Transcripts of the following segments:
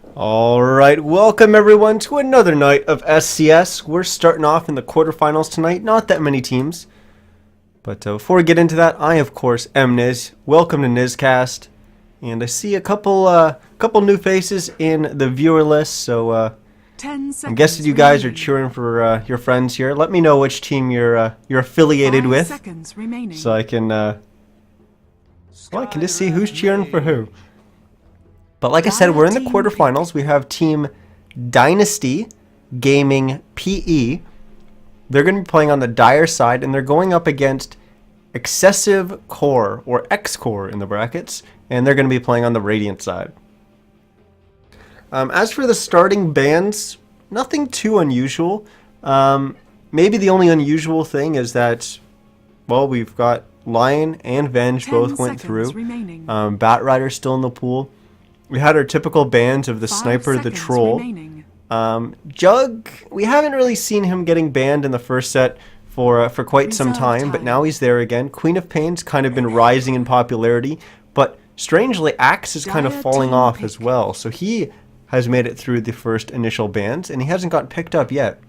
Alright, welcome everyone to another night of SCS. We're starting off in the quarterfinals tonight. Not that many teams. But before we get into that, I of course am Niz. Welcome to NizCast. And I see a couple new faces in the viewer list, so I'm guessing you guys are cheering for your friends here. Let me know which team you're affiliated with, so I can I can just see who's cheering for who. But like I said, we're in the quarterfinals. We have Team Dynasty Gaming PE. They're going to be playing on the Dire side, and they're going up against Excessive Core, or Xcore in the brackets, and they're going to be playing on the Radiant side. As for the starting bans, nothing too unusual. Maybe the only unusual thing is that, well, we've got Lion and Venge both went through. Batrider's still in the pool. We had our typical bans of the Sniper, the Troll. Jug, we haven't really seen him getting banned in the first set for quite some time, but now he's there again. Queen of Pain's kind of been rising in popularity, but strangely, Axe is kind of falling off as well. So he has made it through the first initial bans, and he hasn't gotten picked up yet.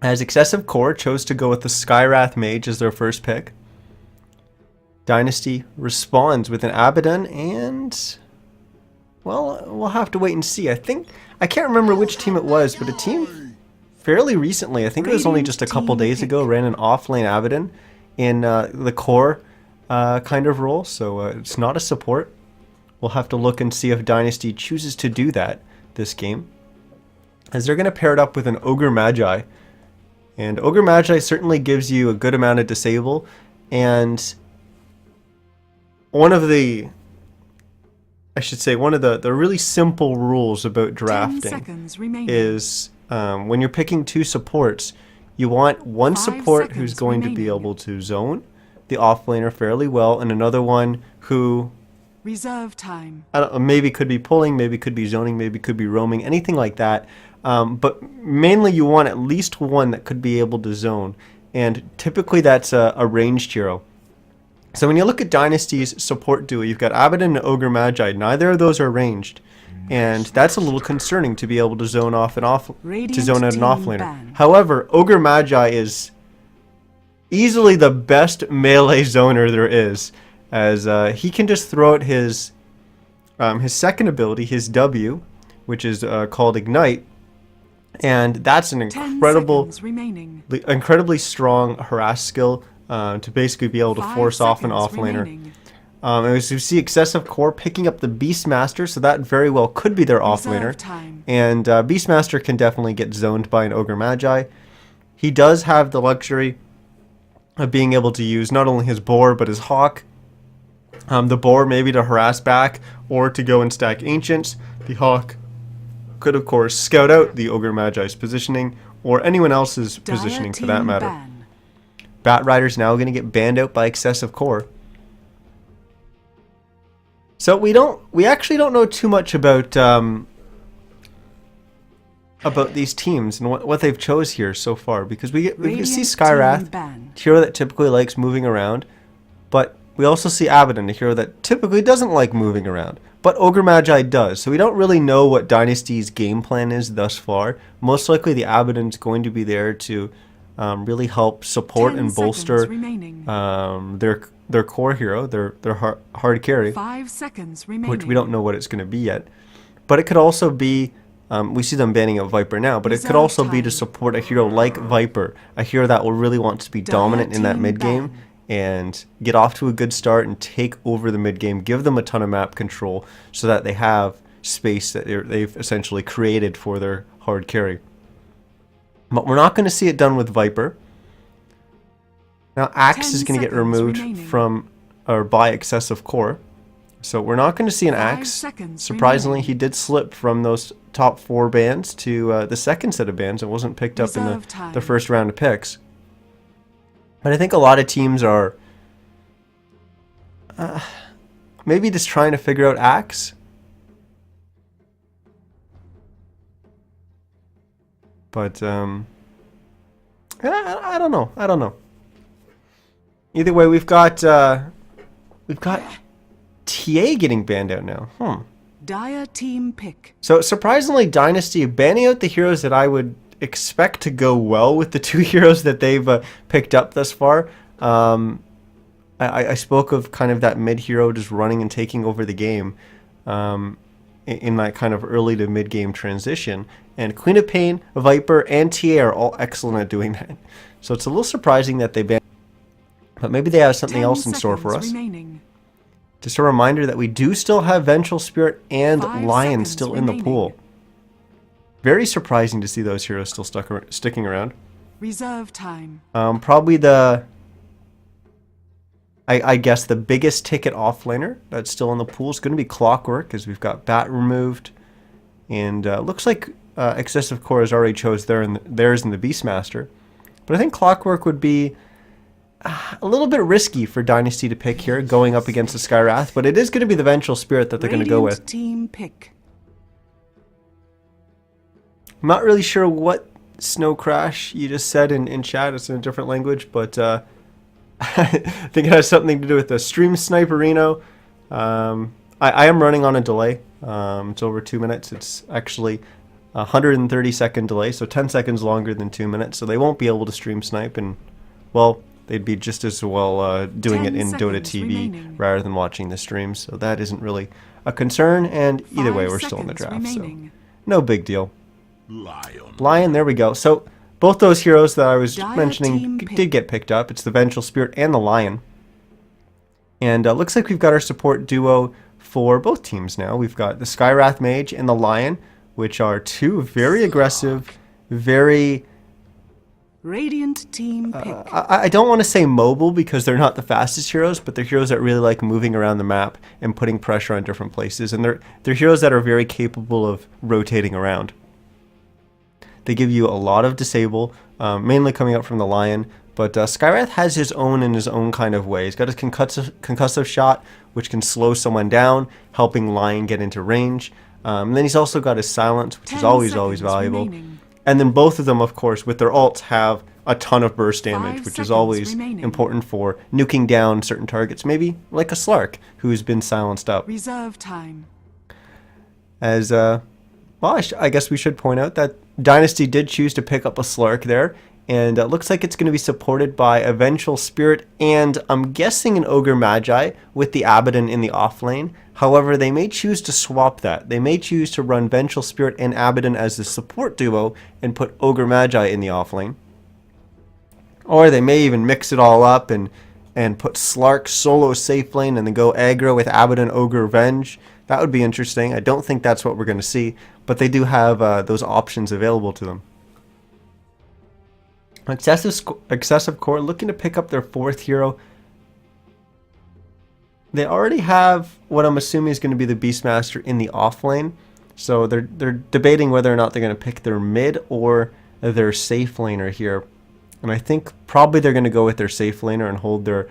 As Excessive Core chose to go with the Skywrath Mage as their first pick. Dynasty responds with an Abaddon, and well, we'll have to wait and see. I can't remember which team it was, but a team fairly recently, I think it was only just a couple days ago, ran an off-lane Abaddon in the core kind of role, so it's not a support. We'll have to look and see if Dynasty chooses to do that this game, as they're going to pair it up with an Ogre Magi. And Ogre Magi certainly gives you a good amount of disable, and one of the really simple rules about drafting is when you're picking two supports, you want one support who's going to be able to zone the offlaner fairly well, and another one who reserve time. I don't know, maybe could be pulling, maybe could be zoning, maybe could be roaming, anything like that. But mainly you want at least one that could be able to zone, and typically that's a ranged hero. So when you look at Dynasty's support duo, you've got Abaddon and Ogre Magi. Neither of those are ranged, and that's a little concerning to be able to zone off and to zone out an offlaner. However, Ogre Magi is easily the best melee zoner there is, as he can just throw out his second ability, his W, which is called Ignite, and that's an incredibly strong harass skill. To basically be able to force off an offlaner. As you see, Excessive Core picking up the Beastmaster, so that very well could be their offlaner. And Beastmaster can definitely get zoned by an Ogre Magi. He does have the luxury of being able to use not only his Boar, but his Hawk. The Boar maybe to harass back, or to go and stack Ancients. The Hawk could, of course, scout out the Ogre Magi's positioning, or anyone else's positioning for that matter. Batrider's now going to get banned out by Excessive Core. So we actually don't know too much about these teams and what they've chose here so far, because we can see Skywrath, a hero that typically likes moving around, but we also see Abaddon, a hero that typically doesn't like moving around, but Ogre Magi does. So we don't really know what Dynasty's game plan is thus far. Most likely the Abaddon's going to be there to really help support and bolster their core hero, their hard carry, 5 seconds remaining. Which we don't know what it's going to be yet. But it could also be, we see them banning out Viper now, but it could also be to support a hero like Viper, a hero that will really want to be dominant in that mid game and get off to a good start and take over the mid game, give them a ton of map control so that they have space that they've essentially created for their hard carry. But we're not going to see it done with Viper. Now Axe is going to get removed from or by Excessive Core. So we're not going to see an Axe. Surprisingly, he did slip from those top 4 bans to the second set of bans and wasn't picked up in the first round of picks. But I think a lot of teams are maybe just trying to figure out Axe. But I don't know. Either way, we've got TA getting banned out now. Dire team pick. So surprisingly, Dynasty banning out the heroes that I would expect to go well with the two heroes that they've picked up thus far. I spoke of kind of that mid hero just running and taking over the game in that kind of early to mid game transition. And Queen of Pain, Viper, and TA are all excellent at doing that. So it's a little surprising that they banned. But maybe they have something else in store for us. Remaining. Just a reminder that we do still have Vengeful Spirit and 5 Lion seconds still in remaining. the pool. Very surprising to see those heroes still sticking around. Reserve time. Probably the, I guess the biggest ticket offlaner that's still in the pool is going to be Clockwork, as we've got Bat removed, and looks like Excessive Core has already chose theirs in the Beastmaster. But I think Clockwork would be a little bit risky for Dynasty to pick here, going up against the Skywrath, but it is going to be the Vengeful Spirit that they're going to go with. Team pick. I'm not really sure what Snow Crash you just said in chat. It's in a different language, but I think it has something to do with the Stream Sniperino. I am running on a delay. It's over 2 minutes. It's actually 130-second delay, so 10 seconds longer than 2 minutes. So they won't be able to stream snipe, and well, they'd be just as well doing it in Dota TV remaining. Rather than watching the streams. So that isn't really a concern. And either way, we're still in the draft, remaining. So no big deal. Lion, there we go. So both those heroes that I was mentioning did get picked up. It's the Vengeful Spirit and the Lion. And looks like we've got our support duo for both teams now. We've got the Skywrath Mage and the Lion, which are two very aggressive, very... Radiant team pick. I don't want to say mobile because they're not the fastest heroes, but they're heroes that really like moving around the map and putting pressure on different places. And they're heroes that are very capable of rotating around. They give you a lot of disable, mainly coming up from the Lion. But Skywrath has his own in his own kind of way. He's got his concussive shot, which can slow someone down, helping Lion get into range. And then he's also got his silence, which is always valuable. Remaining. And then both of them, of course, with their ults, have a ton of burst damage, which is always important for nuking down certain targets. Maybe like a Slark, who's been silenced up. Reserve time. As, well, I guess we should point out that Dynasty did choose to pick up a Slark there. And it looks like it's going to be supported by a Vengeful Spirit and I'm guessing an Ogre Magi with the Abaddon in the off lane. However, they may choose to swap that. They may choose to run Vengeful Spirit and Abaddon as the support duo and put Ogre Magi in the off lane. Or they may even mix it all up and put Slark solo safe lane and then go aggro with Abaddon, Ogre, Venge. That would be interesting. I don't think that's what we're going to see, but they do have those options available to them. Excessive Core looking to pick up their fourth hero. They already have what I'm assuming is going to be the Beastmaster in the off lane. So they're debating whether or not they're going to pick their mid or their safe laner here. And I think probably they're going to go with their safe laner and hold their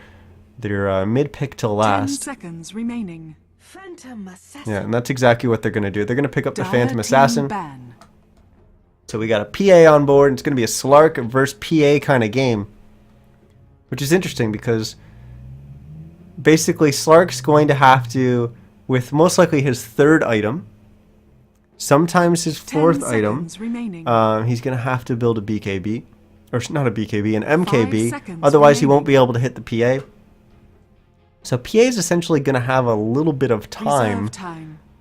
mid pick till last. 10 seconds remaining. Phantom Assassin. Yeah, and that's exactly what they're going to do. They're going to pick up the Phantom Assassin. So we got a PA on board, and it's going to be a Slark versus PA kind of game. Which is interesting because basically Slark's going to have to, with most likely his third item, sometimes his fourth item, he's going to have to build a BKB. Or not a BKB, an MKB. Otherwise he won't be able to hit the PA. So PA is essentially going to have a little bit of time.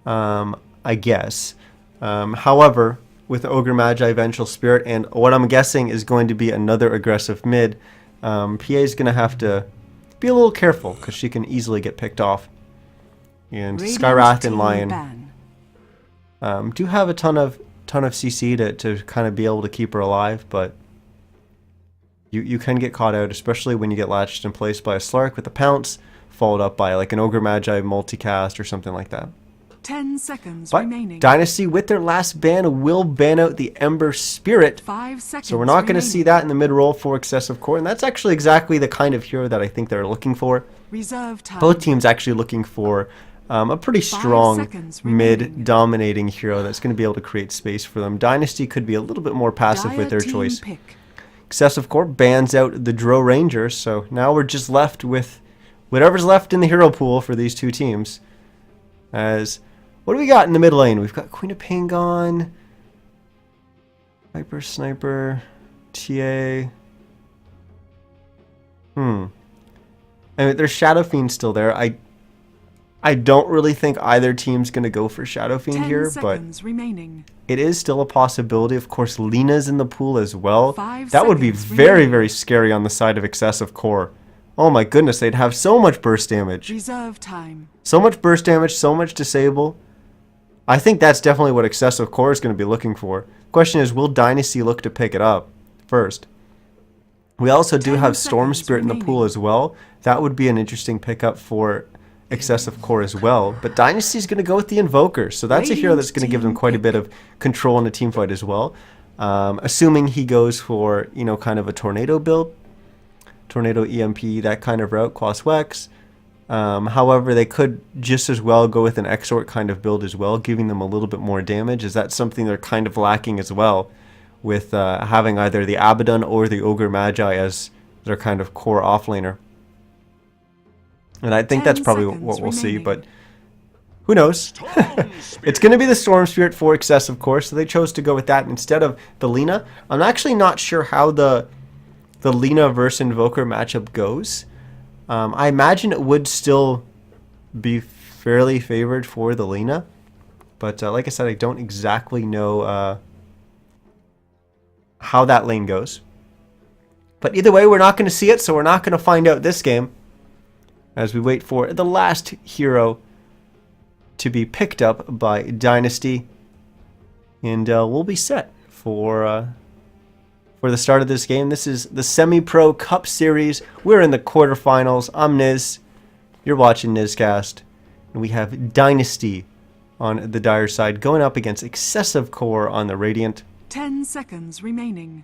I guess. However, with Ogre Magi, Vengeful Spirit, and what I'm guessing is going to be another aggressive mid, PA is going to have to be a little careful because she can easily get picked off. And Skywrath and Lion do have a ton of CC to kind of be able to keep her alive, but you can get caught out, especially when you get latched in place by a Slark with a pounce, followed up by like an Ogre Magi multicast or something like that. 10 seconds remaining. Dynasty, with their last ban, will ban out the Ember Spirit. 5 seconds so we're not going to see that in the mid-roll for Excessive Core, and that's actually exactly the kind of hero that I think they're looking for. Reserve time. Both teams actually looking for a pretty strong mid-dominating hero that's going to be able to create space for them. Dynasty could be a little bit more passive with their choice. Pick. Excessive Core bans out the Dro Ranger, so now we're just left with whatever's left in the hero pool for these two teams. As What do we got in the mid lane? We've got Queen of Pain gone. Hyper Sniper. TA. I mean, there's Shadow Fiend still there. I don't really think either team's going to go for Shadow Fiend here, but remaining. it is still a possibility. Of course, Lena's in the pool as well. 5 That would be seconds very, remaining. very scary on the side of Excessive Core. Oh my goodness, they'd have so much burst damage. Reserve time. So much burst damage, so much disable. I think that's definitely what Excessive Core is going to be looking for. Question is, will Dynasty look to pick it up first? We also do 10 have Storm seconds Spirit in the pool remaining. as well. That would be an interesting pickup for Excessive Core as well. But Dynasty's going to go with the Invoker. So that's a hero that's going to give them quite a bit of control in a team fight as well. Assuming he goes for, you know, kind of a Tornado build. Tornado EMP, that kind of route, Quas Wex. However, they could just as well go with an Xcore kind of build as well, giving them a little bit more damage, as that's something they're kind of lacking as well, with having either the Abaddon or the Ogre Magi as their kind of core offlaner. And I think 10 that's probably seconds what we'll see, remaining. but who knows? It's going to be the Storm Spirit for Excessive Core, so they chose to go with that instead of the Lina. I'm actually not sure how the Lina versus Invoker matchup goes. I imagine it would still be fairly favored for the Lina, but like I said, I don't exactly know how that lane goes. But either way, we're not going to see it, so we're not going to find out this game as we wait for the last hero to be picked up by Dynasty, and we'll be set for the start of this game. This is the Semi-Pro Cup Series. We're in the quarterfinals. I'm Niz. You're watching NizCast. And we have Dynasty on the Dire side going up against Excessive Core on the Radiant. 10 seconds remaining.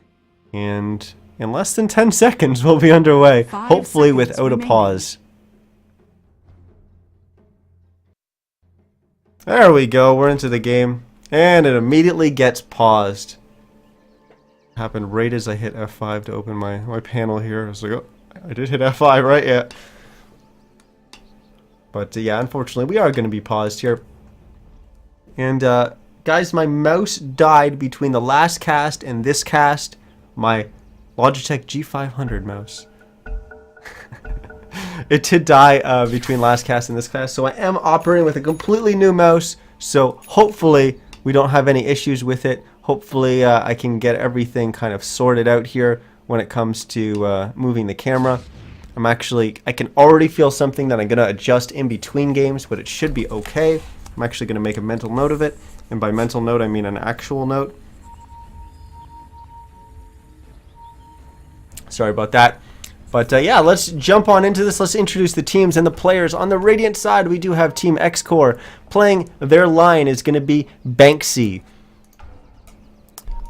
And in less than 10 seconds, we'll be underway. 5 Hopefully seconds without a remaining. pause. There we go. We're into the game. And it immediately gets paused. Happened right as I hit F5 to open my panel here. I was like, oh, I did hit F5, right? Yeah. But yeah, unfortunately, we are going to be paused here. And guys, my mouse died between the last cast and this cast. My Logitech G500 mouse. It did die between last cast and this cast. So I am operating with a completely new mouse. So hopefully we don't have any issues with it. Hopefully I can get everything kind of sorted out here when it comes to moving the camera. I can already feel something that I'm going to adjust in between games, but it should be okay. I'm actually going to make a mental note of it. And by mental note, I mean an actual note. Sorry about that. But yeah, let's jump on into this. Let's introduce the teams and the players. On the Radiant side, we do have Team Xcore. Playing their line is going to be Banksy.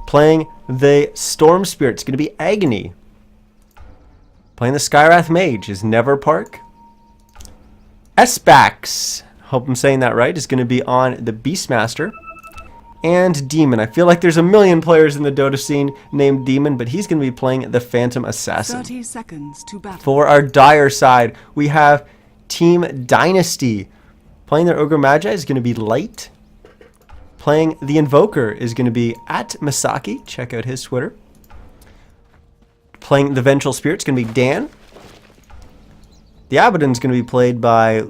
Playing the Storm Spirit, it's going to be Agony. Playing the Skywrath Mage is Neverpark. S-Bax, hope I'm saying that right, is going to be on the Beastmaster. And Demon. I feel like there's a million players in the Dota scene named Demon, but he's going to be playing the Phantom Assassin. 30 seconds to battle. For our Dire side, we have Team Dynasty. Playing their Ogre Magi is going to be Light. Playing the Invoker is going to be at Misaki. Check out his Twitter. Playing the Vengeful Spirit is going to be Dan. The Abaddon is going to be played by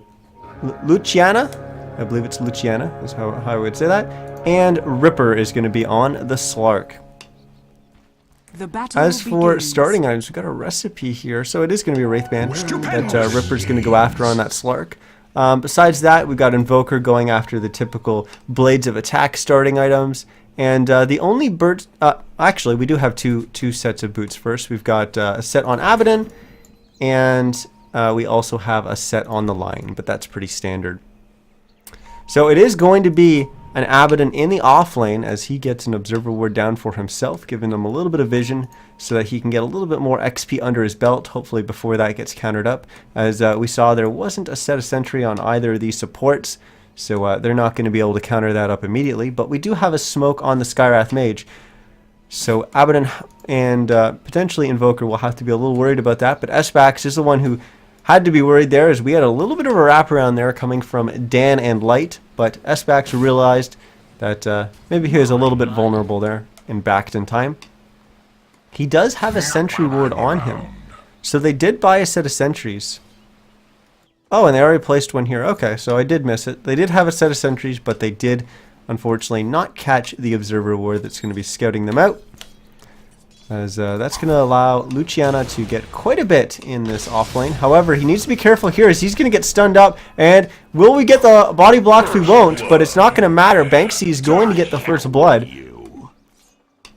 Luciana. I believe it's Luciana is how I would say that. And Ripper is going to be on the Slark. The battle As for begins. starting items, we've got a recipe here. So it is going to be a Wraithband that Ripper's going to go after on that Slark. Besides that, we've got Invoker going after the typical Blades of Attack starting items. And the only bird... actually, we do have two sets of boots first. We've got a set on Abaddon, and we also have a set on the Lion, but that's pretty standard. So it is going to be an Abaddon in the off lane as he gets an Observer Ward down for himself, giving him a little bit of vision so that he can get a little bit more XP under his belt, hopefully before that gets countered up. As we saw, there wasn't a set of sentry on either of these supports, so they're not going to be able to counter that up immediately. But we do have a smoke on the Skywrath Mage, so Abaddon and potentially Invoker will have to be a little worried about that. But S-Bax is the one who Had to be worried there as we had a little bit of a wraparound there coming from Dan and Light, but SBax realized that maybe he was a little bit vulnerable there and backed in time. He does have a sentry ward on him, so they did buy a set of sentries. Oh, and they already placed one here. Okay, so I did miss it. They did have a set of sentries, but they did, unfortunately, not catch the observer ward that's going to be scouting them out. As that's going to allow Luciana to get quite a bit in this off lane. However, he needs to be careful here as he's going to get stunned up. And will we get the body blocks? We won't, but it's not going to matter. Banksy is going to get the first blood.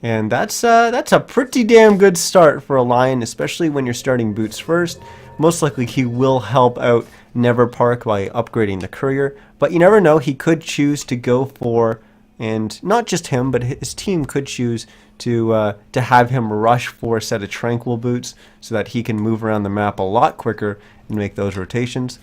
And that's a pretty damn good start for a Lion, especially when you're starting boots first. Most likely he will help out Never Park by upgrading the courier, but you never know, he could choose to go for, and not just him, but his team could choose to have him rush for a set of Tranquil boots so that he can move around the map a lot quicker and make those rotations.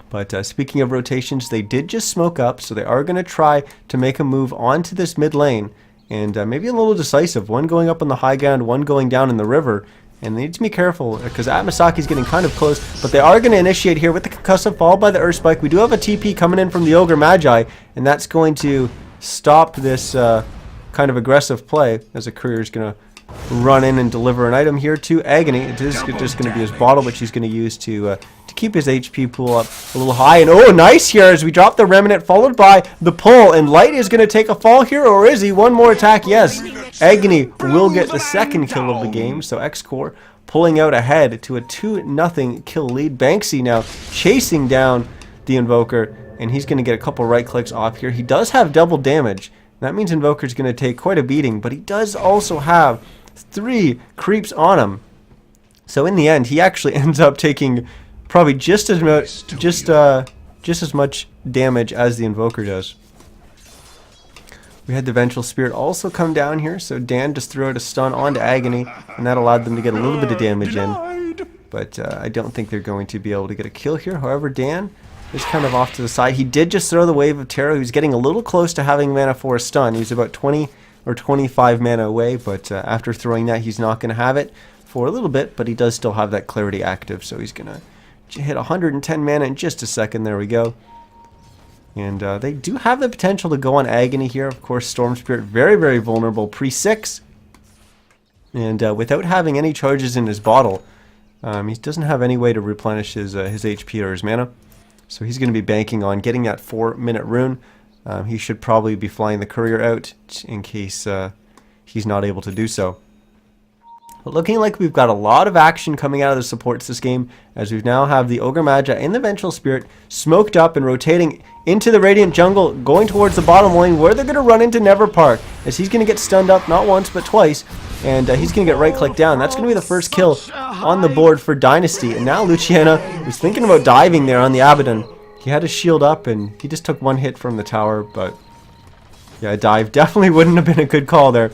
But speaking of rotations, they did just smoke up, so they are going to try to make a move onto this mid lane, and maybe a little decisive, one going up on the high ground, one going down in the river. And they need to be careful because Atmasaki's getting kind of close, but they are going to initiate here with the concussive followed by the Earth Spike. We do have a TP coming in from the Ogre Magi, and that's going to stop this kind of aggressive play as the courier is going to run in and deliver an item here to Agony. It is just going to be his bottle, which he's going to use to keep his HP pool up a little high. And oh, nice here as we drop the Remnant, followed by the pull. And Light is going to take a fall here, or is he? One more attack, yes. Agony will get the second kill of the game, so Xcore pulling out ahead to a 2-0 kill lead. Banksy now chasing down the Invoker, and he's going to get a couple right clicks off here. He does have double damage. That means Invoker's going to take quite a beating, but he does also have 3 creeps on him. So in the end, he actually ends up taking probably just as much damage as the Invoker does. We had the Vengeful Spirit also come down here, so Dan just threw out a stun onto Agony, and that allowed them to get a little bit of damage in. But I don't think they're going to be able to get a kill here. However, Dan is kind of off to the side. He did just throw the Wave of Terror. He was getting a little close to having mana for a stun. He was about 20 or 25 mana away, but after throwing that, he's not going to have it for a little bit, but he does still have that Clarity active, so he's going to hit 110 mana in just a second. There we go. And they do have the potential to go on Agony here. Of course, Storm Spirit very, very vulnerable pre-6. And without having any charges in his bottle, he doesn't have any way to replenish his HP or his mana. So he's going to be banking on getting that 4-minute rune. He should probably be flying the courier out in case he's not able to do so. But looking like we've got a lot of action coming out of the supports this game, as we now have the Ogre Magi and the Vengeful Spirit smoked up and rotating into the Radiant Jungle, going towards the bottom lane where they're going to run into Never Park, as he's going to get stunned up not once but twice, and he's going to get right-clicked down. That's going to be the first kill on the board for Dynasty. And now Luciana was thinking about diving there on the Abaddon. He had his shield up and he just took one hit from the tower, but yeah, a dive definitely wouldn't have been a good call there.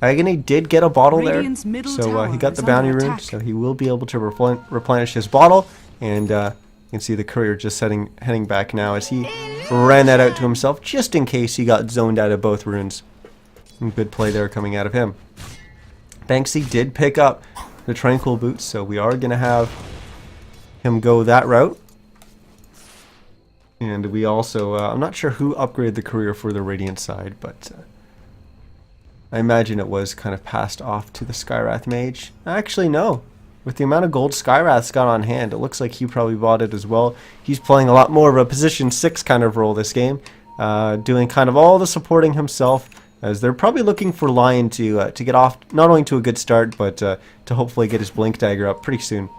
Agony did get a bottle there, so he got the bounty rune, so he will be able to replenish his bottle. And you can see the courier just heading back now as he ran that out to himself, just in case he got zoned out of both runes. And good play there coming out of him. Banksy did pick up the Tranquil boots, so we are going to have him go that route. And we also, I'm not sure who upgraded the courier for the Radiant side, but I imagine it was kind of passed off to the Skywrath Mage. Actually, no. With the amount of gold Skywrath's got on hand, it looks like he probably bought it as well. He's playing a lot more of a position 6 kind of role this game, doing kind of all the supporting himself, as they're probably looking for Lion to get off not only to a good start, but to hopefully get his Blink Dagger up pretty soon.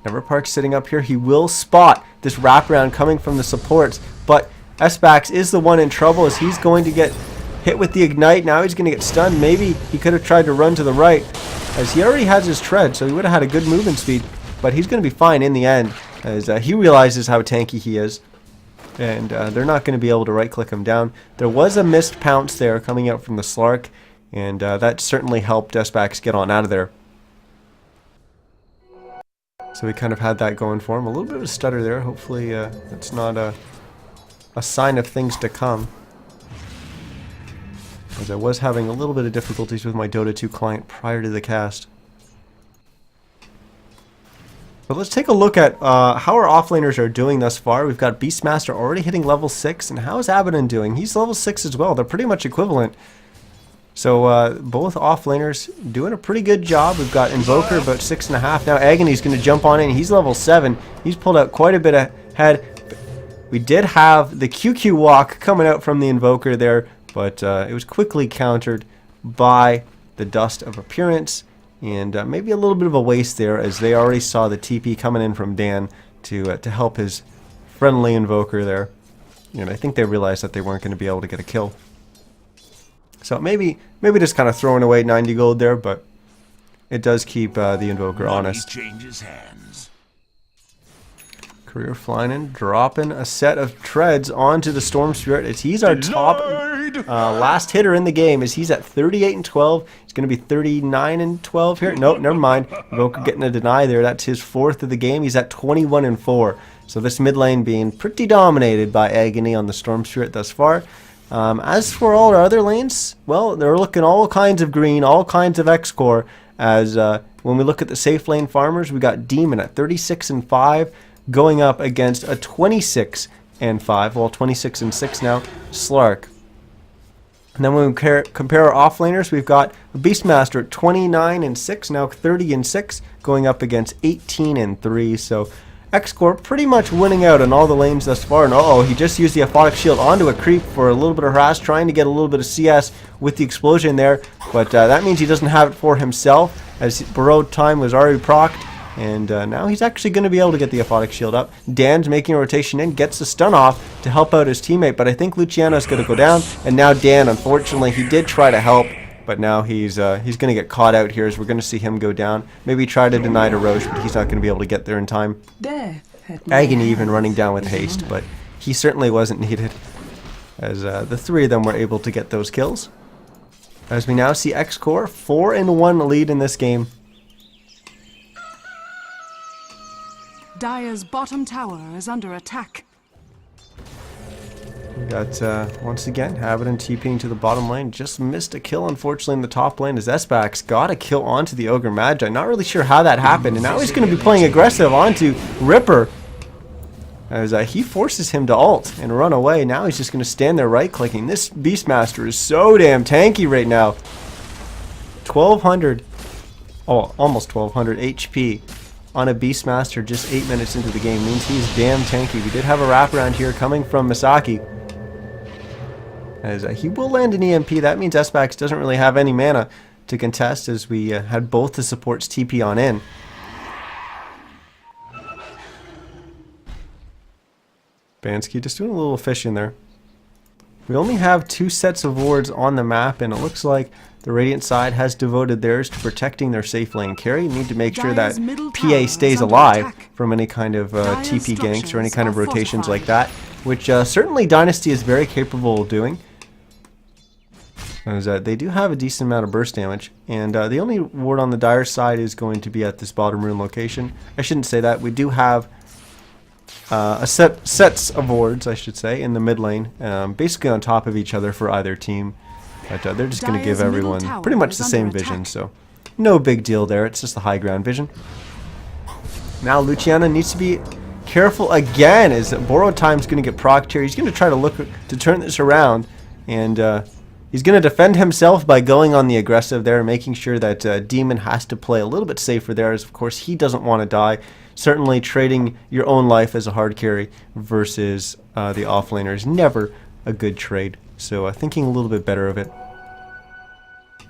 Never Park sitting up here. He will spot this wraparound coming from the supports, but SBax is the one in trouble as he's going to get hit with the Ignite. Now he's going to get stunned. Maybe he could have tried to run to the right, as he already has his tread, so he would have had a good movement speed, but he's going to be fine in the end, as he realizes how tanky he is, and they're not going to be able to right-click him down. There was a missed pounce there coming out from the Slark, and that certainly helped SBax get on out of there. So he kind of had that going for him. A little bit of a stutter there. Hopefully that's not a sign of things to come, as I was having a little bit of difficulties with my Dota 2 client prior to the cast. But let's take a look at how our offlaners are doing thus far. We've got Beastmaster already hitting level 6, and how is Abaddon doing? He's level 6 as well. They're pretty much equivalent. So both offlaners doing a pretty good job. We've got Invoker about 6.5. Now Agony's going to jump on in. He's level 7. He's pulled out quite a bit ahead. We did have the QQ walk coming out from the Invoker there, but it was quickly countered by the Dust of Appearance. And maybe a little bit of a waste there, as they already saw the TP coming in from Dan to help his friendly Invoker there. And I think they realized that they weren't going to be able to get a kill. So maybe just kind of throwing away 90 gold there, but it does keep the Invoker honest. Changes hands. Career flying in, dropping a set of treads onto the Storm Spirit, as he's our top last hitter in the game, as he's at 38 and 12. He's going to be 39 and 12 here. Nope, never mind. Invoker getting a deny there. That's his 4th of the game. He's at 21 and 4. So this mid lane being pretty dominated by Agony on the Storm Spirit thus far. As for all our other lanes, well, they're looking all kinds of green, all kinds of Xcore. As when we look at the safe lane farmers, we got Demon at 36 and 5. Going up against a 26 and 5, well 26 and 6 now, Slark. And then when we compare our offlaners, we've got Beastmaster at 29 and 6, now 30 and 6, going up against 18 and 3. So Xcore pretty much winning out on all the lanes thus far. And he just used the Aphotic Shield onto a creep for a little bit of harass, trying to get a little bit of CS with the explosion there. But that means he doesn't have it for himself, as Borrowed Time was already procced. And now he's actually going to be able to get the Aphotic Shield up. Dan's making a rotation in, gets the stun off to help out his teammate, but I think Luciano's going to go down. And now Dan, unfortunately, he did try to help, but now he's going to get caught out here, as we're going to see him go down. Maybe try to deny to Roche, but he's not going to be able to get there in time. Agony even running down with haste, but he certainly wasn't needed, as the three of them were able to get those kills. As we now see Xcore 4-1 lead in this game. Dire's bottom tower is under attack. We got, once again, Abaddon TPing to the bottom lane. Just missed a kill, unfortunately, in the top lane, as S-Bax got a kill onto the Ogre Magi. Not really sure how that happened, and now he's going to be playing aggressive onto Ripper, as he forces him to ult and run away. Now he's just going to stand there right-clicking. This Beastmaster is so damn tanky right now. 1,200, almost 1,200 HP. On a Beastmaster just 8 minutes into the game means he's damn tanky. We did have a wraparound here coming from Misaki, as he will land an EMP. That means S-Bax doesn't really have any mana to contest, as we had both the supports TP on in. Bansky just doing a little fishing there. We only have 2 sets of wards on the map, and it looks like the Radiant side has devoted theirs to protecting their safe lane carry. You need to make sure that PA stays alive from any kind of TP ganks or any kind of rotations like that, which certainly Dynasty is very capable of doing. As they do have a decent amount of burst damage, and the only ward on the Dire side is going to be at this bottom rune location. I shouldn't say that. We do have sets of wards, I should say, in the mid lane, basically on top of each other for either team. But they're just going to give everyone pretty much the same vision, so no big deal there. It's just the high ground vision. Now Luciano needs to be careful again, as Borrowed Time's going to get procced here. He's going to try to look to turn this around, and he's going to defend himself by going on the aggressive there, making sure that Demon has to play a little bit safer there, as of course he doesn't want to die. Certainly trading your own life as a hard carry versus the offlaner is never a good trade. So thinking a little bit better of it. I'm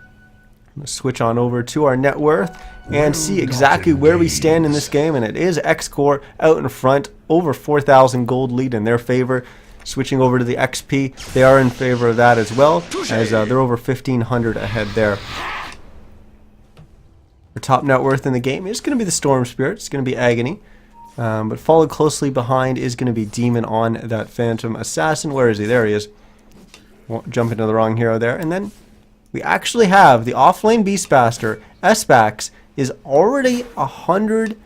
going to switch on over to our net worth and see exactly where we stand in this game. And it is Xcore out in front, over 4,000 gold lead in their favor. Switching over to the XP, they are in favor of that as well, as they're over 1,500 ahead there. Our top net worth in the game is going to be the Storm Spirit. It's going to be Agony. But followed closely behind is going to be Demon on that Phantom Assassin. Where is he? There he is. Won't jump into the wrong hero there. And then we actually have the offlane Beastmaster. S-Bax is already 100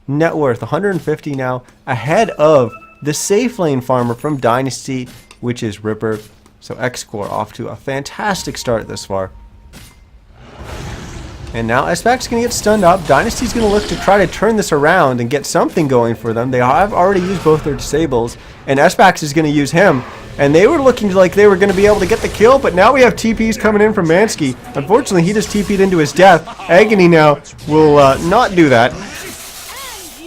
net worth, 150 now, ahead of the safe lane farmer from Dynasty, which is Ripper. So Xcore off to a fantastic start this far. And now SBAC's going to get stunned up. Dynasty's going to look to try to turn this around and get something going for them. They have already used both their disables, and SBAC is going to use him. And they were looking like they were going to be able to get the kill, but now we have TPs coming in from Mansky. Unfortunately, he just TP'd into his death. Agony now will not do that,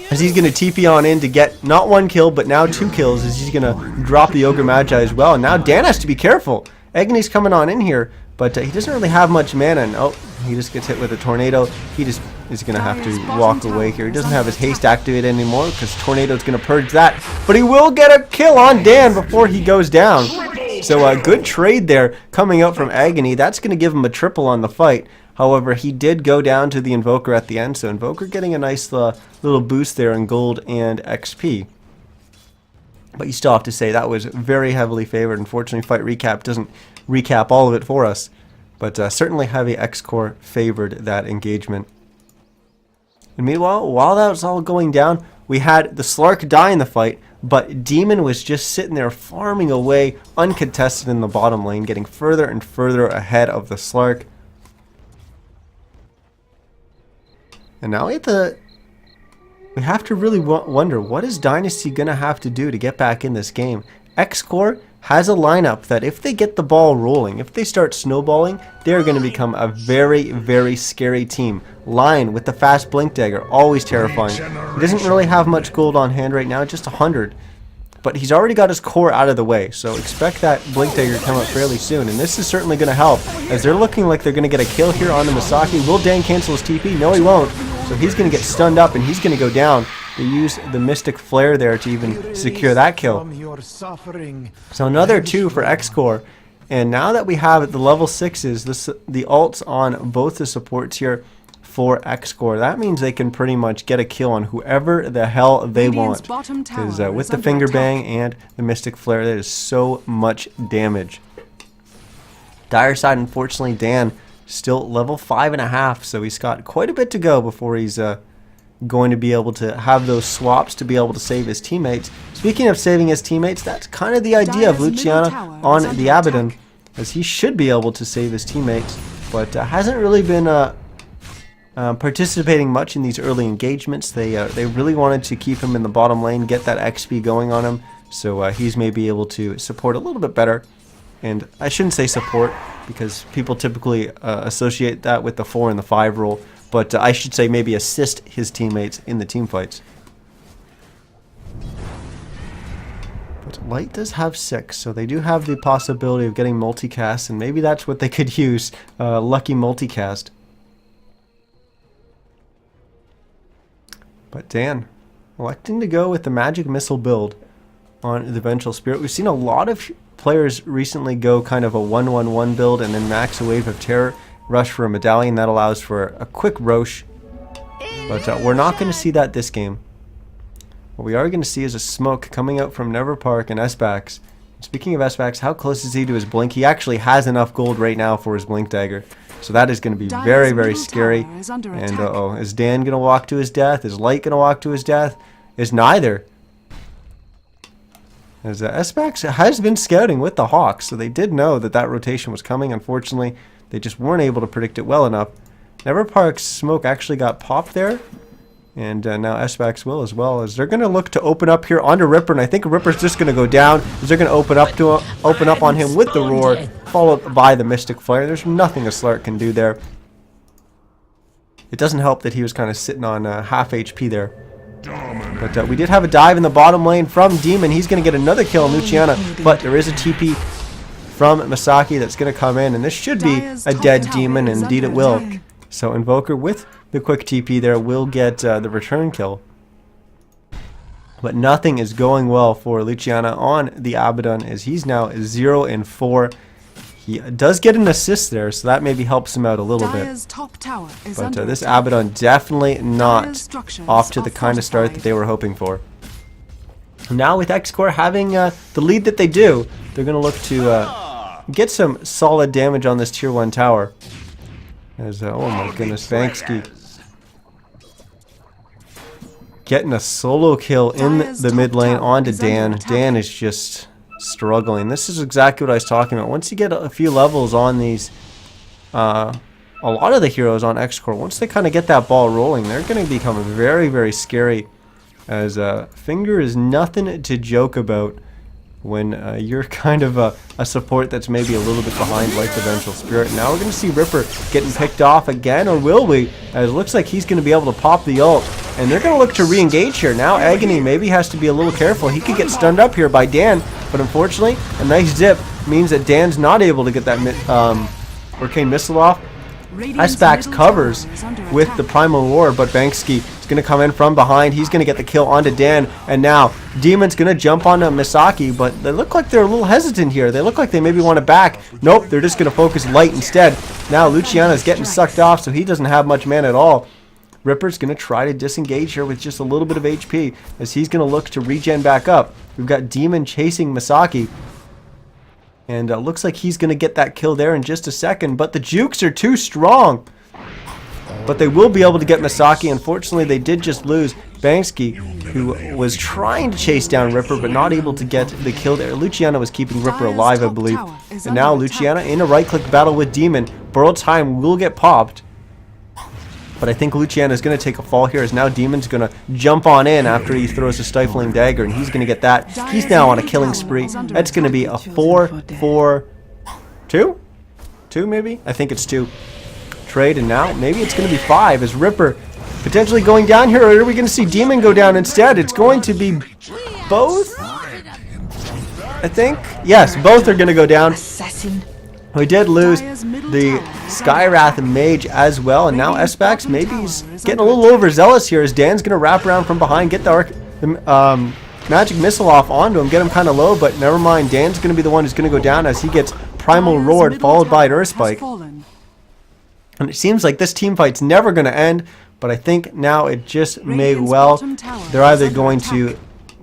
as he's going to TP on in to get not 1 kill, but now 2 kills, as he's going to drop the Ogre Magi as well. And now Dan has to be careful. Agony's coming on in here, but he doesn't really have much mana. And, oh, he just gets hit with a tornado. He just is going to have to walk away here. He doesn't have his haste activated anymore because Tornado's going to purge that. But he will get a kill on Dan before he goes down. So a good trade there coming out from Agony. That's going to give him a triple on the fight. However, he did go down to the Invoker at the end. So Invoker getting a nice little boost there in gold and XP. But you still have to say that was very heavily favored. Unfortunately, Fight Recap doesn't recap all of it for us. But certainly heavy Xcore favored that engagement. And meanwhile, while that was all going down, we had the Slark die in the fight, but Demon was just sitting there farming away, uncontested in the bottom lane, getting further and further ahead of the Slark. And now we have to really wonder, what is Dynasty going to have to do to get back in this game? Xcore has a lineup that if they get the ball rolling, if they start snowballing, they're going to become a very, very scary team. Lion with the fast Blink Dagger, always terrifying. He doesn't really have much gold on hand right now, just 100. But he's already got his core out of the way, so expect that Blink Dagger to come up fairly soon. And this is certainly going to help, as they're looking like they're going to get a kill here on the Misaki. Will Dan cancel his TP? No, he won't. So he's going to get stunned up, and he's going to go down. They use the Mystic Flare there to even secure that kill. So another 2 for Xcore. And now that we have the level 6s, the ults on both the supports here for Xcore, that means they can pretty much get a kill on whoever the hell they want. Because with the Finger Bang and the Mystic Flare, that is so much damage. Dire side, unfortunately, Dan still level 5.5, so he's got quite a bit to go before he's going to be able to have those swaps to be able to save his teammates. Speaking of saving his teammates, that's kind of the idea of Luciana on the Abaddon, as he should be able to save his teammates, but hasn't really been participating much in these early engagements. They really wanted to keep him in the bottom lane, get that XP going on him, so he's maybe able to support a little bit better. And I shouldn't say support, because people typically associate that with the 4 and the 5 role. But I should say maybe assist his teammates in the team fights. But Light does have 6, so they do have the possibility of getting multicast, and maybe that's what they could use, lucky multicast. But Dan, electing to go with the Magic Missile build on the Vengeful Spirit. We've seen a lot of players recently go kind of a 1-1-1 build and then max a Wave of Terror. Rush for a medallion. That allows for a quick Roche, but we're not going to see that this game. What we are going to see is a smoke coming out from Never Park and SBAX. Speaking of SBAX, how close is he to his blink? He actually has enough gold right now for his Blink Dagger, so that is going to be very, very scary. And uh-oh, is Dan going to walk to his death? Is Light going to walk to his death? Is neither. As SBAX has been scouting with the Hawks, so they did know that that rotation was coming. Unfortunately, they just weren't able to predict it well enough. Never Park's smoke actually got popped there. And now SBAX will as well, as they're going to look to open up here onto Ripper. And I think Ripper's just going to go down, as they're going to open up on him with the Roar, followed by the Mystic Flare. There's nothing a Slark can do there. It doesn't help that he was kind of sitting on half HP there. But we did have a dive in the bottom lane from Demon. He's going to get another kill on Luciana, but there is a TP from Misaki that's going to come in, and this should be a dead Demon, and indeed it will. So Invoker with the quick TP there will get the return kill. But nothing is going well for Luciana on the Abaddon, as he's now 0-4. He does get an assist there, so that maybe helps him out a little bit. But this Abaddon definitely not off to the kind of start that they were hoping for. Now with Xcore having the lead that they do, they're going to look to get some solid damage on this tier 1 tower. As, oh my goodness, Banksky getting a solo kill in the mid lane onto Dan. Dan is just struggling. This is exactly what I was talking about. Once you get a few levels on these a lot of the heroes on Xcore, once they kind of get that ball rolling, they're going to become very, very scary, as Finger is nothing to joke about when you're kind of a support that's maybe a little bit behind, like the Vengeful Spirit. Now we're going to see Ripper getting picked off again, or will we? As it looks like he's going to be able to pop the ult, and they're going to look to re-engage here. Now Agony maybe has to be a little careful. He could get stunned up here by Dan, but unfortunately, a nice zip means that Dan's not able to get that Arcane Missile off. SBax covers with the Primal Roar, but Banksy is going to come in from behind. He's going to get the kill onto Dan, and now Demon's going to jump onto Misaki, but they look like they're a little hesitant here. They look like they maybe want to back. Nope, they're just going to focus light instead. Now Luciana's getting sucked off, so he doesn't have much mana at all. Ripper's going to try to disengage here with just a little bit of HP, as he's going to look to regen back up. We've got Demon chasing Misaki. And looks like he's going to get that kill there in just a second. But the jukes are too strong. But they will be able to get Misaki. Unfortunately, they did just lose Banksy, who was trying to chase down Ripper, but not able to get the kill there. Luciana was keeping Ripper alive, I believe. And now Luciana in a right-click battle with Demon. Burrow time will get popped. But I think Luciana is going to take a fall here, as now Demon's going to jump on in after he throws a Stifling Dagger, and he's going to get that. He's now on a killing spree. That's going to be a 4-4-2? 2 maybe? I think it's 2. Trade, and now maybe it's going to be 5, as Ripper potentially going down here, or are we going to see Demon go down instead? It's going to be both, I think. Yes, both are going to go down. We did lose the Skywrath Mage as well, and now SBax maybe he's getting a little overzealous here, as Dan's going to wrap around from behind, get the Magic Missile off onto him, get him kind of low, but never mind. Dan's going to be the one who's going to go down, as he gets Primal Roared, followed by an Earth Spike. And it seems like this team fight's never going to end, but I think now it just may well. They're either going to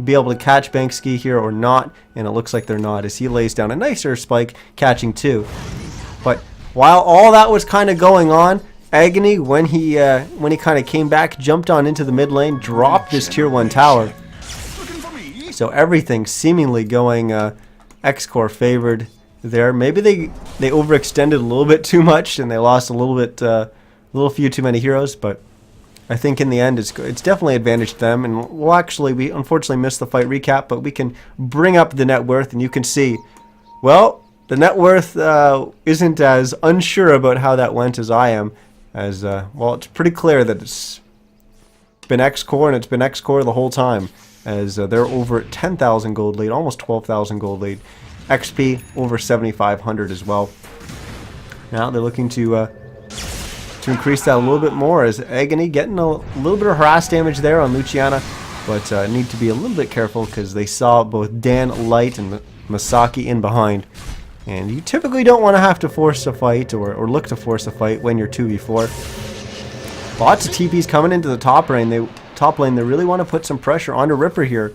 be able to catch Banksy here or not, and it looks like they're not, as he lays down a nice Earth Spike, catching 2. But while all that was kind of going on, Agony, when he kind of came back, jumped on into the mid lane, dropped his tier 1 tower. So everything seemingly going Xcore favored there. Maybe they overextended a little bit too much, and they lost a little few too many heroes, but I think in the end it's definitely advantaged them. And we unfortunately missed the fight recap, but we can bring up the net worth, and you can see, well, the net worth isn't as unsure about how that went as I am, as well, it's pretty clear that it's been Xcore, and it's been Xcore the whole time, as they're over 10,000 gold lead, almost 12,000 gold lead. XP over 7,500 as well. Now they're looking to increase that a little bit more, as Agony getting a little bit of harass damage there on Luciana, but need to be a little bit careful, because they saw both Dan, Light, and Misaki in behind, and you typically don't want to have to force a fight or look to force a fight when you're 2v4. Lots of TPs coming into the top lane. They really want to put some pressure onto Ripper here.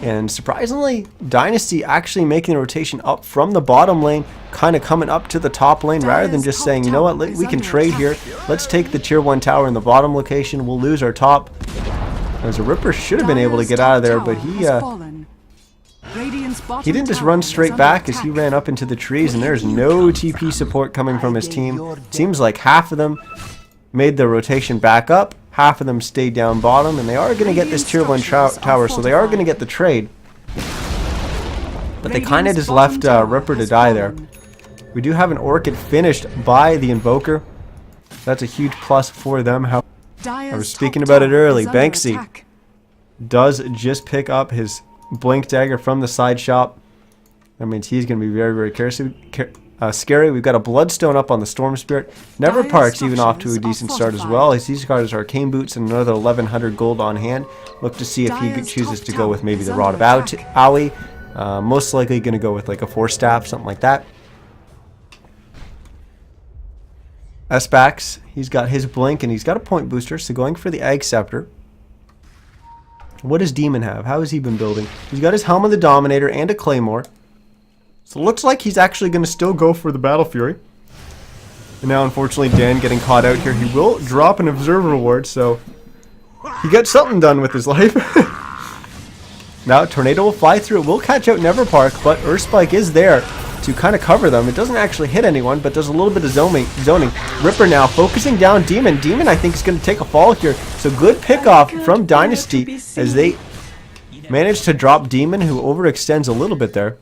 And surprisingly, Dynasty actually making the rotation up from the bottom lane, kind of coming up to the top lane, rather than just saying, you know what, we can trade here. Let's take the tier 1 tower in the bottom location. We'll lose our top. As a Ripper should have been able to get out of there, but he didn't just run straight back, as he ran up into the trees, and there's no TP support coming from his team. It seems like half of them made the rotation back up. Half of them stayed down bottom, and they are going to get this tier 1 tower, so they are going to get the trade. But they kind of just left Ripper to die there. We do have an Orchid finished by the Invoker. That's a huge plus for them. I was speaking about it early. Banksy does just pick up his Blink Dagger from the side shop. That means he's going to be very, very scary. We've got a Bloodstone up on the Storm Spirit. Never Park's even off to a decent start as well. He's got his Arcane Boots and another 1,100 gold on hand. Look to see if he chooses to go with maybe the Rod of Owie. Most likely going to go with like a 4-staff, something like that. SBax, he's got his Blink, and he's got a point booster, so going for the Egg Scepter. What does Demon have? How has he been building? He's got his Helm of the Dominator and a Claymore. So it looks like he's actually going to still go for the Battle Fury. And now, unfortunately, Dan getting caught out here. He will drop an Observer Reward, so he got something done with his life. Now, Tornado will fly through. It will catch out Neverpark, but Earth Spike is there. to kind of cover them. It doesn't actually hit anyone, but does a little bit of zoning. Ripper now focusing down Demon. Demon, I think, is going to take a fall here. So good pickoff from Dynasty as they manage to drop Demon, who overextends a little bit there.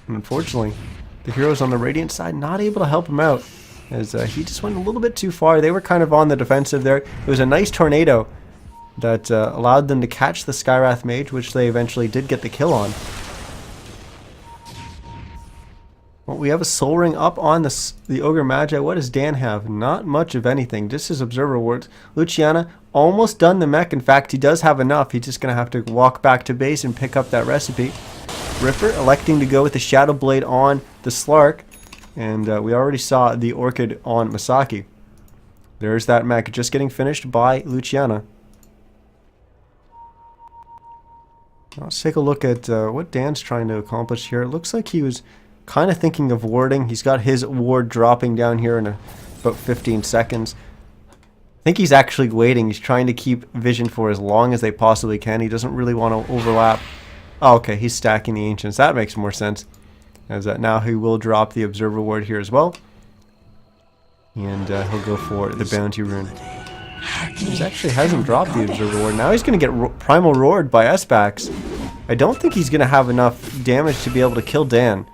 And unfortunately, the heroes on the Radiant side not able to help him out, as he just went a little bit too far. They were kind of on the defensive there. It was a nice tornado that allowed them to catch the Skywrath Mage, which they eventually did get the kill on. Well, we have a Soul Ring up on the Ogre Magi. What does Dan have? Not much of anything. Just his Observer Wards. Luciana almost done the mech. In fact, he does have enough. He's just going to have to walk back to base and pick up that recipe. Ripper electing to go with the Shadow Blade on the Slark. And we already saw the Orchid on Masaki. There's that mech just getting finished by Luciana. Let's take a look at what Dan's trying to accomplish here. It looks like he was kind of thinking of warding. He's got his ward dropping down here in about 15 seconds. I think he's actually waiting. He's trying to keep vision for as long as they possibly can. He doesn't really want to overlap. Oh, okay, he's stacking the Ancients. That makes more sense. As now he will drop the Observer Ward here as well. And he'll go for the Bounty Rune. He actually hasn't dropped the Observer Ward. Now he's going to get Primal Roared by S-Backs. I don't think he's going to have enough damage to be able to kill Dan.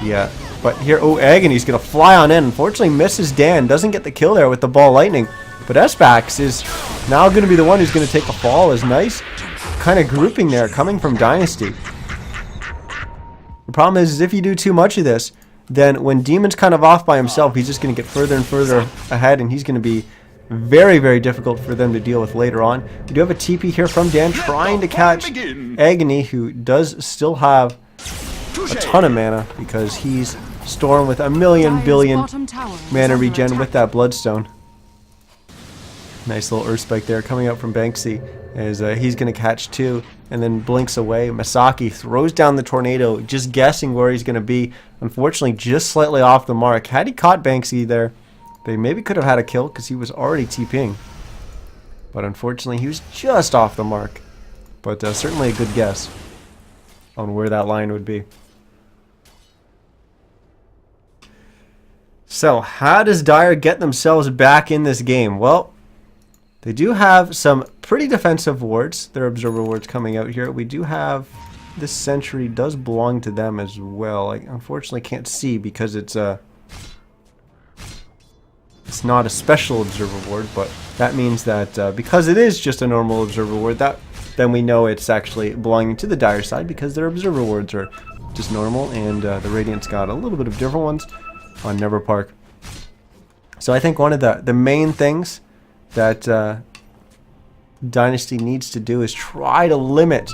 Yeah, but here, oh, Agony's going to fly on in. Unfortunately, misses Dan. Doesn't get the kill there with the Ball Lightning. But S-Backs is now going to be the one who's going to take a fall. Is nice kind of grouping there coming from Dynasty. The problem is if you do too much of this, then when Demon's kind of off by himself, he's just going to get further and further ahead, and he's going to be very, very difficult for them to deal with later on. We do have a TP here from Dan trying to catch Agony, who does still have a ton of mana because he's Storm with a million billion mana regen with that Bloodstone. Nice little Earth Spike there coming out from Banksy as he's going to catch two and then blinks away. Masaki throws down the tornado, just guessing where he's going to be. Unfortunately, just slightly off the mark. Had he caught Banksy there, they maybe could have had a kill because he was already TPing. But unfortunately, he was just off the mark. But certainly a good guess on where that line would be. So, how does Dire get themselves back in this game? Well, they do have some pretty defensive wards. Their Observer Wards coming out here. We do have... This Sentry does belong to them as well. I unfortunately can't see because it's not a special Observer Ward, but that means that because it is just a normal Observer Ward, then we know it's actually belonging to the Dire side because their Observer Wards are just normal, and the Radiant's got a little bit of different ones on Never Park. So I think one of the main things that Dynasty needs to do is try to limit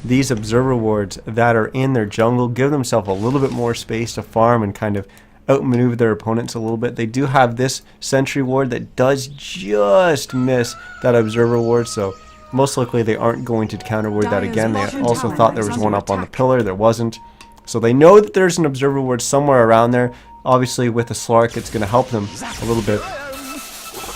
these Observer Wards that are in their jungle, give themselves a little bit more space to farm and kind of outmaneuver their opponents a little bit. They do have this Sentry Ward that does just miss that Observer Ward, so most likely they aren't going to counter ward that again. They also thought there was one up on the pillar. There wasn't. So they know that there's an Observer Ward somewhere around there. Obviously with the Slark it's going to help them a little bit.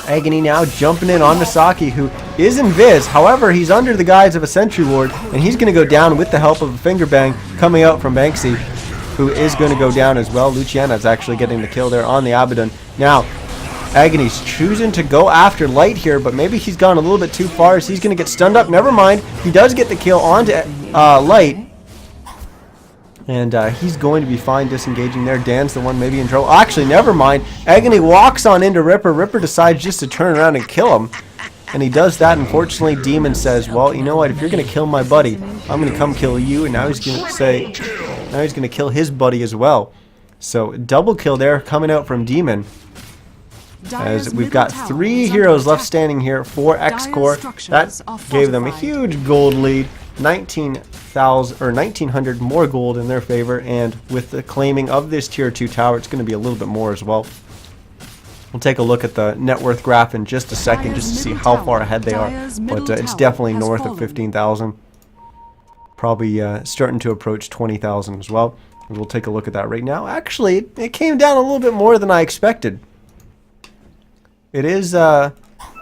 Agony now jumping in on Misaki, who is invis. However, he's under the guise of a Sentry Ward, and he's going to go down with the help of a Finger Bang coming out from Banksy, who is going to go down as well. Luciana's actually getting the kill there on the Abaddon. Now, Agony's choosing to go after Light here, but maybe he's gone a little bit too far, so he's going to get stunned up. Never mind. He does get the kill onto Light. And he's going to be fine disengaging there. Dan's the one maybe in trouble. Actually, never mind. Agony walks on into Ripper. Ripper decides just to turn around and kill him. And he does that. Unfortunately, Demon says, well, you know what? If you're going to kill my buddy, I'm going to come kill you. And now he's going to say, now he's going to kill his buddy as well. So, double kill there coming out from Demon. As we've got 3 heroes left standing here for Xcore. That gave them a huge gold lead. 19,000 or 1,900 more gold in their favor, and with the claiming of this tier 2 tower, it's going to be a little bit more as well. We'll take a look at the net worth graph in just a second just to see how far ahead they are, but it's definitely north of 15,000. Probably starting to approach 20,000 as well. And we'll take a look at that right now. Actually, it came down a little bit more than I expected. It is about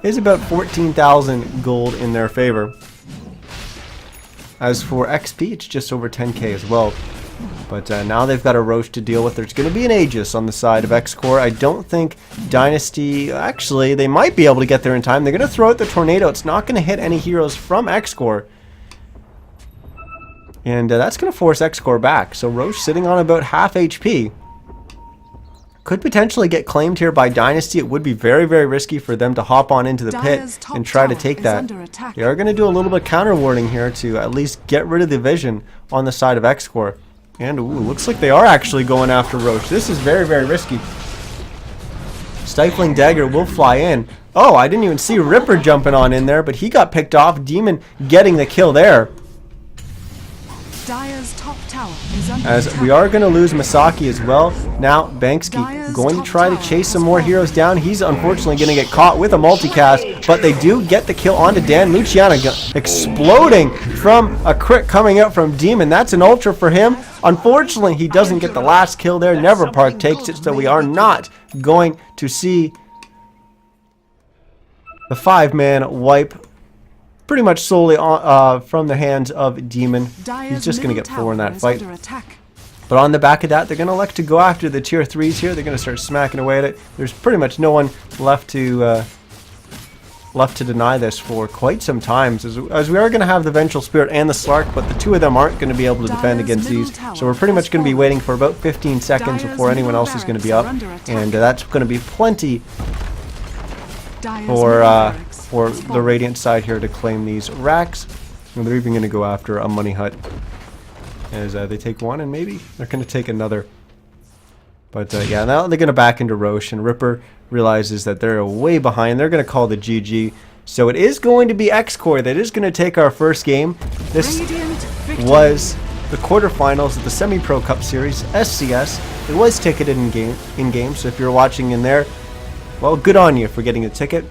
14,000 gold in their favor. As for XP, it's just over 10k as well. But now they've got a Roche to deal with. There's going to be an Aegis on the side of Xcore. I don't think Dynasty... Actually, they might be able to get there in time. They're going to throw out the Tornado. It's not going to hit any heroes from Xcore. And that's going to force Xcore back. So Roche sitting on about half HP. Could potentially get claimed here by Dynasty. It would be very, very risky for them to hop on into the pit and try to take that. They are going to do a little bit of counter warding here to at least get rid of the vision on the side of Xcore. And, ooh, looks like they are actually going after Roche. This is very, very risky. Stifling Dagger will fly in. Oh, I didn't even see Ripper jumping on in there, but he got picked off. Demon getting the kill there. Dire's top tower is under As attack. we are going to lose Masaki as well. Now, Banksky going to try to chase some more heroes down. He's unfortunately going to get caught with a multicast, but they do get the kill onto Dan. Luciana exploding from a crit coming out from Demon. That's an ultra for him. Unfortunately, he doesn't get the last kill there. Never takes it, so we are not going to see the 5-man wipe pretty much solely on, from the hands of Demon. He's just going to get 4 in that fight. But on the back of that, they're going to elect to go after the tier 3s here. They're going to start smacking away at it. There's pretty much no one left to deny this for quite some time. As we are going to have the Vengeful Spirit and the Slark, but the two of them aren't going to be able to defend against these. So we're pretty much going to be waiting for about 15 seconds before anyone else is going to be up. And that's going to be plenty for the Radiant side here to claim these racks. And they're even going to go after a Money Hut as they take one, and maybe they're going to take another. But yeah, now they're going to back into Roche, and Ripper realizes that they're way behind. They're going to call the GG. So it is going to be Xcore that is going to take our first game. This was the quarterfinals of the Semi-Pro Cup Series, SCS. It was ticketed in-game, so if you're watching in there, well, good on you for getting a ticket.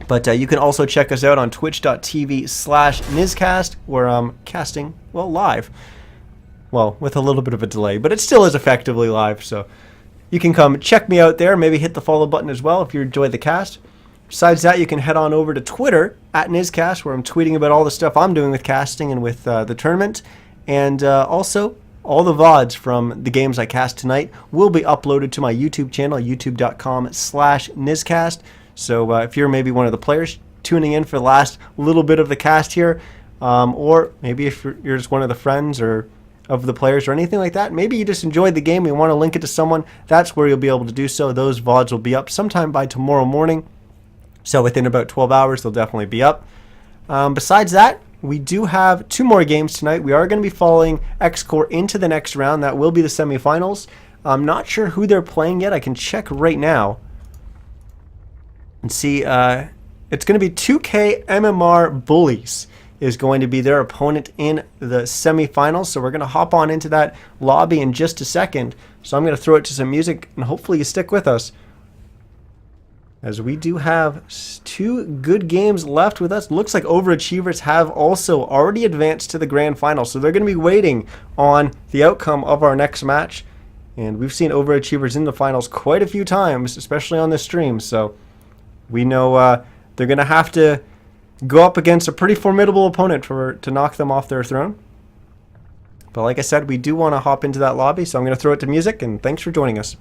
But you can also check us out on twitch.tv/NizCast, where I'm casting, well, live. Well, with a little bit of a delay, but it still is effectively live, so you can come check me out there. Maybe hit the follow button as well if you enjoyed the cast. Besides that, you can head on over to Twitter @NizCast, where I'm tweeting about all the stuff I'm doing with casting and with the tournament. And also, all the VODs from the games I cast tonight will be uploaded to my YouTube channel, youtube.com/NizCast. So if you're maybe one of the players tuning in for the last little bit of the cast here, or maybe if you're just one of the friends or of the players or anything like that, maybe you just enjoyed the game and you want to link it to someone, that's where you'll be able to do so. Those VODs will be up sometime by tomorrow morning. So within about 12 hours, they'll definitely be up. Besides that, we do have 2 more games tonight. We are going to be following Xcore into the next round. That will be the semifinals. I'm not sure who they're playing yet. I can check right now and see. It's going to be 2K MMR Bullies is going to be their opponent in the semifinals. So we're going to hop on into that lobby in just a second. So I'm going to throw it to some music, and hopefully you stick with us, as we do have 2 good games left with us. Looks like Overachievers have also already advanced to the grand final, so they're going to be waiting on the outcome of our next match. And we've seen Overachievers in the finals quite a few times, especially on this stream. So we know they're going to have to go up against a pretty formidable opponent to knock them off their throne. But like I said, we do want to hop into that lobby, so I'm going to throw it to music, and thanks for joining us.